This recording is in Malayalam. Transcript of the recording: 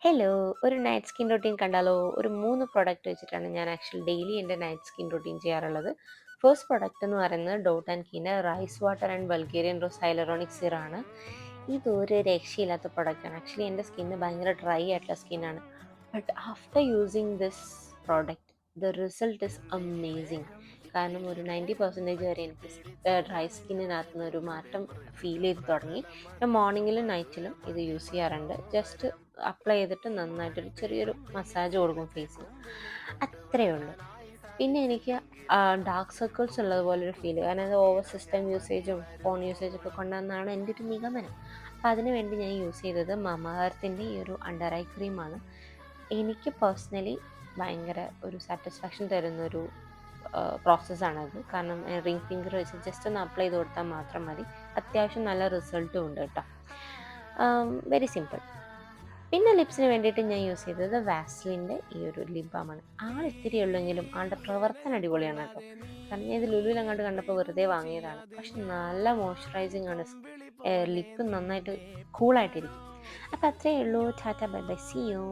ഹലോ! ഒരു നൈറ്റ് സ്കിൻ റൂട്ടീൻ കണ്ടാലോ? ഒരു 3 പ്രൊഡക്റ്റ് വെച്ചിട്ടാണ് ഞാൻ ഡെയിലി എൻ്റെ നൈറ്റ് സ്കിൻ റൂട്ടീൻ ചെയ്യാറുള്ളത്. ഫസ്റ്റ് പ്രൊഡക്റ്റ് എന്ന് പറയുന്നത് ഡോട്ട് ആൻഡ് കീൻ്റെ rice water and Bulgarian rose hyaluronic സിറാണ്. ഇതൊരു രക്ഷയില്ലാത്ത പ്രൊഡക്റ്റാണ്. എൻ്റെ സ്കിന്ന് ഭയങ്കര ഡ്രൈ ആയിട്ടുള്ള സ്കിന്നാണ്. But after using this product the result is amazing. കാരണം ഒരു 90% വരെ എനിക്ക് ഡ്രൈ സ്കിന്നിനകത്ത് നിന്ന് ഒരു മാറ്റം ഫീൽ ചെയ്ത് തുടങ്ങി. ഞാൻ മോർണിംഗിലും നൈറ്റിലും ഇത് യൂസ് ചെയ്യാറുണ്ട്. ജസ്റ്റ് അപ്ലൈ ചെയ്തിട്ട് നന്നായിട്ടൊരു ചെറിയൊരു മസാജ് കൊടുക്കും ഫേസിൽ. അത്രയേ ഉള്ളൂ. പിന്നെ എനിക്ക് ഡാർക്ക് സർക്കിൾസ് ഉള്ളതുപോലൊരു ഫീൽ. കാരണം അത് ഓവർ സിസ്റ്റം യൂസേജും ഫോൺ യൂസേജും ഒക്കെ കൊണ്ടുവന്നാണ് എൻ്റെ ഒരു നിഗമനം. അപ്പം അതിന് വേണ്ടി ഞാൻ യൂസ് ചെയ്തത് മമാ എർത്തിൻ്റെ ഈ ഒരു അണ്ടർ ഐ ക്രീമാണ്. എനിക്ക് പേഴ്സണലി ഭയങ്കര ഒരു സാറ്റിസ്ഫാക്ഷൻ തരുന്നൊരു പ്രോസസ്സാണത്. കാരണം റിംഗ് ഫിംഗർ വെച്ച് ജസ്റ്റ് ഒന്ന് അപ്ലൈ ചെയ്ത് കൊടുത്താൽ മാത്രം മതി. അത്യാവശ്യം നല്ല റിസൾട്ടും ഉണ്ട് കേട്ടോ. Very simple. പിന്നെ ലിപ്സിന് വേണ്ടിയിട്ട് ഞാൻ യൂസ് ചെയ്തത് വാസ്ലിൻ്റെ ഈ ഒരു ലിപ് ബാമാണ്. ആൾ ഇത്തിരി ഉള്ളെങ്കിലും ആളുടെ പ്രവർത്തനം അടിപൊളിയാണ് കേട്ടോ. കാരണം ഞാൻ ഇത് ലുലുവിലങ്ങാണ്ട് കണ്ടപ്പോൾ വെറുതെ വാങ്ങിയതാണ്. പക്ഷെ നല്ല മോയ്സ്ചറൈസിങ് ആണ്. ലിപ്പ് നന്നായിട്ട് കൂളായിട്ടിരിക്കും. അപ്പം അത്രയേ ഉള്ളൂ. Tata bye bye, see U.